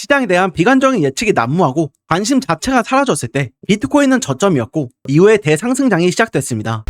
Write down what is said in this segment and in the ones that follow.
시장에 대한 비관적인 예측이 난무하고 관심 자체가 사라졌을 때 비트코인은 저점이었고 이후에 대상승장이 시작됐습니다.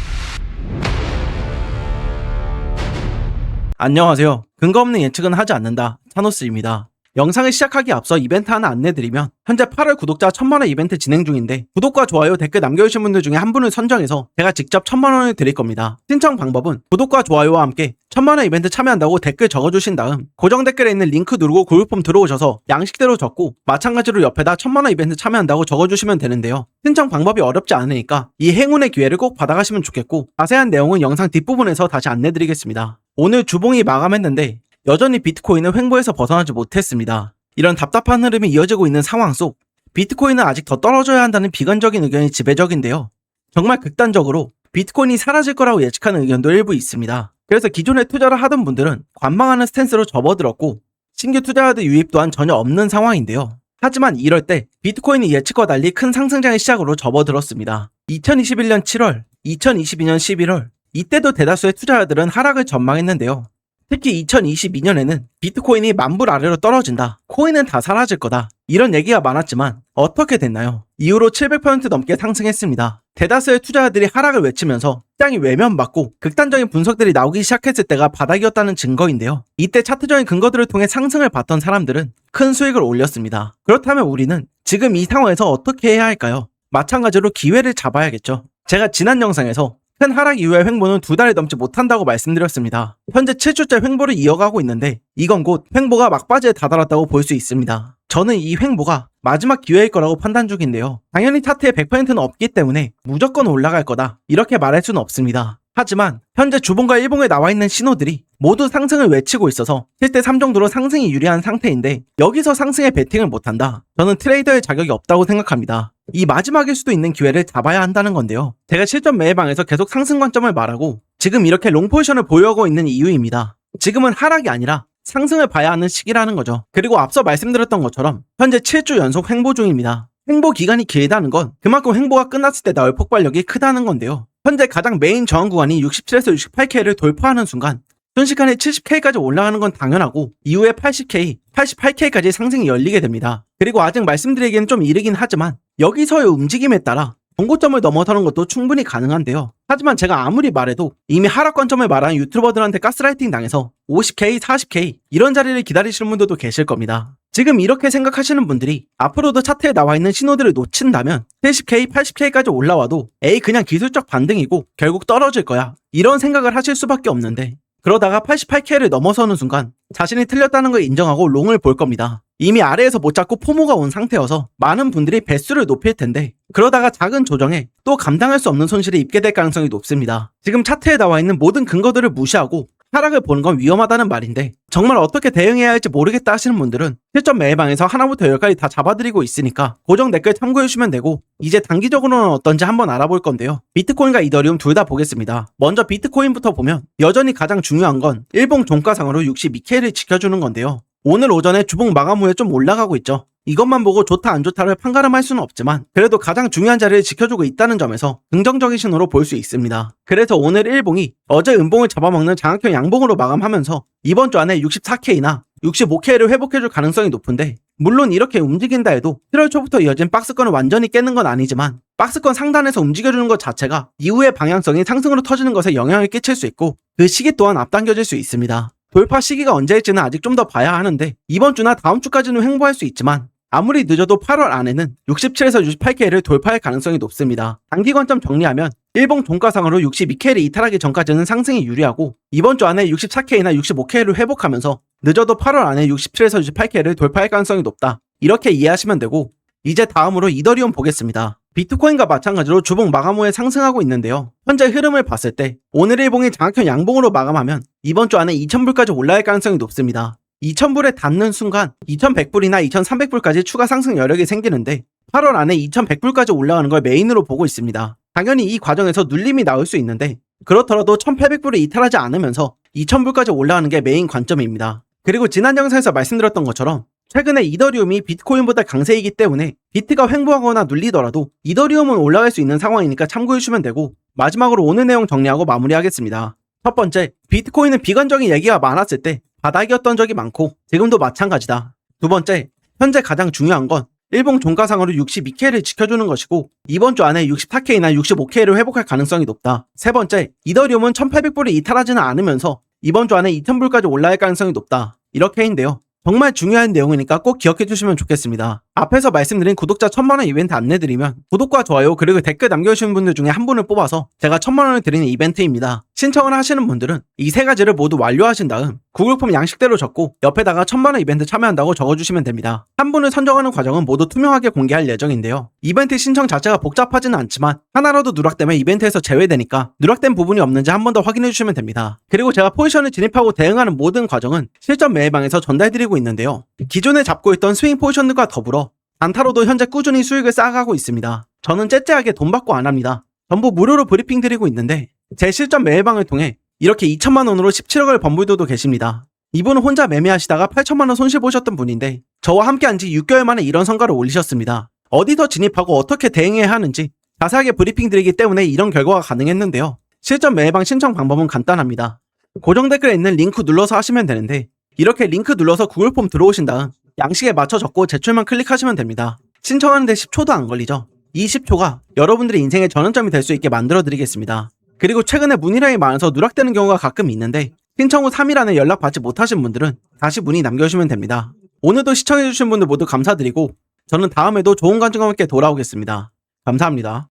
안녕하세요. 근거 없는 예측은 하지 않는다. 차노스입니다. 영상을 시작하기 앞서 이벤트 하나 안내드리면 현재 8월 구독자 1000만원 이벤트 진행 중인데 구독과 좋아요 댓글 남겨주신 분들 중에 한 분을 선정해서 제가 직접 1000만원을 드릴 겁니다. 신청 방법은 구독과 좋아요와 함께 1000만원 이벤트 참여한다고 댓글 적어주신 다음 고정 댓글에 있는 링크 누르고 구글폼 들어오셔서 양식대로 적고 마찬가지로 옆에다 1000만원 이벤트 참여한다고 적어주시면 되는데요. 신청 방법이 어렵지 않으니까 이 행운의 기회를 꼭 받아가시면 좋겠고 자세한 내용은 영상 뒷부분에서 다시 안내드리겠습니다. 오늘 주봉이 마감했는데 여전히 비트코인은 횡보에서 벗어나지 못했습니다. 이런 답답한 흐름이 이어지고 있는 상황 속 비트코인은 아직 더 떨어져야 한다는 비관적인 의견이 지배적인데요. 정말 극단적으로 비트코인이 사라질 거라고 예측하는 의견도 일부 있습니다. 그래서 기존에 투자를 하던 분들은 관망하는 스탠스로 접어들었고 신규 투자자들 유입 또한 전혀 없는 상황인데요. 하지만 이럴 때 비트코인이 예측과 달리 큰 상승장의 시작으로 접어들었습니다. 2021년 7월, 2022년 11월 이때도 대다수의 투자자들은 하락을 전망했는데요. 특히 2022년에는 비트코인이 10,000불 아래로 떨어진다. 코인은 다 사라질 거다. 이런 얘기가 많았지만 어떻게 됐나요? 이후로 700% 넘게 상승했습니다. 대다수의 투자자들이 하락을 외치면서 시장이 외면받고 극단적인 분석들이 나오기 시작했을 때가 바닥이었다는 증거인데요. 이때 차트적인 근거들을 통해 상승을 봤던 사람들은 큰 수익을 올렸습니다. 그렇다면 우리는 지금 이 상황에서 어떻게 해야 할까요? 마찬가지로 기회를 잡아야겠죠. 제가 지난 영상에서 큰 하락 이후의 횡보는 2달이 넘지 못한다고 말씀드렸습니다. 현재 7주째 횡보를 이어가고 있는데 이건 곧 횡보가 막바지에 다다랐다고 볼 수 있습니다. 저는 이 횡보가 마지막 기회일 거라고 판단 중인데요. 당연히 차트에 100%는 없기 때문에 무조건 올라갈 거다 이렇게 말할 수는 없습니다. 하지만 현재 주봉과 일봉에 나와 있는 신호들이 모두 상승을 외치고 있어서 7대3 정도로 상승이 유리한 상태인데 여기서 상승에 베팅을 못한다. 저는 트레이더의 자격이 없다고 생각합니다. 이 마지막일 수도 있는 기회를 잡아야 한다는 건데요. 제가 실전 매매방에서 계속 상승 관점을 말하고 지금 이렇게 롱 포지션을 보유하고 있는 이유입니다. 지금은 하락이 아니라 상승을 봐야 하는 시기라는 거죠. 그리고 앞서 말씀드렸던 것처럼 현재 7주 연속 횡보 중입니다. 횡보 기간이 길다는 건 그만큼 횡보가 끝났을 때 나올 폭발력이 크다는 건데요. 현재 가장 메인 저항 구간이 67에서 68K를 돌파하는 순간 순식간에 70K까지 올라가는 건 당연하고 이후에 80K, 88K까지 상승이 열리게 됩니다. 그리고 아직 말씀드리기엔 좀 이르긴 하지만 여기서의 움직임에 따라 동고점을 넘어서는 것도 충분히 가능한데요. 하지만 제가 아무리 말해도 이미 하락 관점을 말하는 유튜버들한테 가스라이팅 당해서 50K, 40K 이런 자리를 기다리시는 분들도 계실 겁니다. 지금 이렇게 생각하시는 분들이 앞으로도 차트에 나와 있는 신호들을 놓친다면 70K, 80K까지 올라와도 에이 그냥 기술적 반등이고 결국 떨어질 거야 이런 생각을 하실 수밖에 없는데 그러다가 88K를 넘어서는 순간 자신이 틀렸다는 걸 인정하고 롱을 볼 겁니다. 이미 아래에서 못 잡고 포모가 온 상태여서 많은 분들이 배수를 높일 텐데 그러다가 작은 조정에 또 감당할 수 없는 손실을 입게 될 가능성이 높습니다. 지금 차트에 나와 있는 모든 근거들을 무시하고 하락을 보는 건 위험하다는 말인데 정말 어떻게 대응해야 할지 모르겠다 하시는 분들은 실전 매매방에서 하나부터 10까지 다 잡아드리고 있으니까 고정 댓글 참고해주시면 되고 이제 단기적으로는 어떤지 한번 알아볼 건데요. 비트코인과 이더리움 둘 다 보겠습니다. 먼저 비트코인부터 보면 여전히 가장 중요한 건 일봉 종가상으로 62K를 지켜주는 건데요. 오늘 오전에 주봉 마감 후에 좀 올라가고 있죠. 이것만 보고 좋다 안 좋다를 판가름할 수는 없지만 그래도 가장 중요한 자리를 지켜주고 있다는 점에서 긍정적인 신호로 볼 수 있습니다. 그래서 오늘 일봉이 어제 음봉을 잡아먹는 장악형 양봉으로 마감하면서 이번 주 안에 64K나 65K를 회복해줄 가능성이 높은데 물론 이렇게 움직인다 해도 7월 초부터 이어진 박스권을 완전히 깨는 건 아니지만 박스권 상단에서 움직여주는 것 자체가 이후의 방향성이 상승으로 터지는 것에 영향을 끼칠 수 있고 그 시기 또한 앞당겨질 수 있습니다. 돌파 시기가 언제일지는 아직 좀 더 봐야 하는데 이번 주나 다음 주까지는 횡보할 수 있지만 아무리 늦어도 8월 안에는 67에서 68K를 돌파할 가능성이 높습니다. 단기 관점 정리하면 일봉 종가상으로 62K를 이탈하기 전까지는 상승이 유리하고 이번 주 안에 64K나 65K를 회복하면서 늦어도 8월 안에 67에서 68K를 돌파할 가능성이 높다. 이렇게 이해하시면 되고 이제 다음으로 이더리움 보겠습니다. 비트코인과 마찬가지로 주봉 마감 후에 상승하고 있는데요. 현재 흐름을 봤을 때 오늘 일봉이 장악형 양봉으로 마감하면 이번 주 안에 2000불까지 올라갈 가능성이 높습니다. 2000불에 닿는 순간 2100불이나 2300불까지 추가 상승 여력이 생기는데 8월 안에 2100불까지 올라가는 걸 메인으로 보고 있습니다. 당연히 이 과정에서 눌림이 나올 수 있는데 그렇더라도 1800불을 이탈하지 않으면서 2000불까지 올라가는 게 메인 관점입니다. 그리고 지난 영상에서 말씀드렸던 것처럼 최근에 이더리움이 비트코인보다 강세이기 때문에 비트가 횡보하거나 눌리더라도 이더리움은 올라갈 수 있는 상황이니까 참고해주시면 되고 마지막으로 오늘 내용 정리하고 마무리하겠습니다. 첫 번째, 비트코인은 비관적인 얘기가 많았을 때 바닥이었던 적이 많고 지금도 마찬가지다. 두 번째, 현재 가장 중요한 건 일봉 종가상으로 62K를 지켜주는 것이고 이번 주 안에 64K나 65K를 회복할 가능성이 높다. 세 번째, 이더리움은 1800불을 이탈하지는 않으면서 이번 주 안에 2000불까지 올라갈 가능성이 높다. 이렇게인데요. 정말 중요한 내용이니까 꼭 기억해 주시면 좋겠습니다. 앞에서 말씀드린 구독자 1000만원 이벤트 안내드리면 구독과 좋아요 그리고 댓글 남겨주시는 분들 중에 한 분을 뽑아서 제가 1000만원을 드리는 이벤트입니다. 신청을 하시는 분들은 이 세 가지를 모두 완료하신 다음 구글 폼 양식대로 적고 옆에다가 1000만원 이벤트 참여한다고 적어주시면 됩니다. 한 분을 선정하는 과정은 모두 투명하게 공개할 예정인데요. 이벤트 신청 자체가 복잡하지는 않지만 하나라도 누락되면 이벤트에서 제외되니까 누락된 부분이 없는지 한 번 더 확인해 주시면 됩니다. 그리고 제가 포지션을 진입하고 대응하는 모든 과정은 실전 매매방에서 전달드리고 있는데요. 기존에 잡고 있던 스윙 포지션들과 더불어 단타로도 현재 꾸준히 수익을 쌓아가고 있습니다. 저는 째째하게 돈 받고 안 합니다. 전부 무료로 브리핑 드리고 있는데 제 실전 매매방을 통해 이렇게 2천만원으로 17억을 번 분들도 계십니다. 이분은 혼자 매매하시다가 8천만원 손실 보셨던 분인데 저와 함께 한 지 6개월 만에 이런 성과를 올리셨습니다. 어디서 진입하고 어떻게 대응해야 하는지 자세하게 브리핑 드리기 때문에 이런 결과가 가능했는데요. 실전 매매방 신청 방법은 간단합니다. 고정 댓글에 있는 링크 눌러서 하시면 되는데 이렇게 링크 눌러서 구글 폼 들어오신 다음 양식에 맞춰 적고 제출만 클릭하시면 됩니다. 신청하는데 10초도 안 걸리죠. 이 10초가 여러분들의 인생의 전환점이 될 수 있게 만들어 드리겠습니다. 그리고 최근에 문의량이 많아서 누락되는 경우가 가끔 있는데 신청 후 3일 안에 연락받지 못하신 분들은 다시 문의 남겨주시면 됩니다. 오늘도 시청해주신 분들 모두 감사드리고 저는 다음에도 좋은 관점과 함께 돌아오겠습니다. 감사합니다.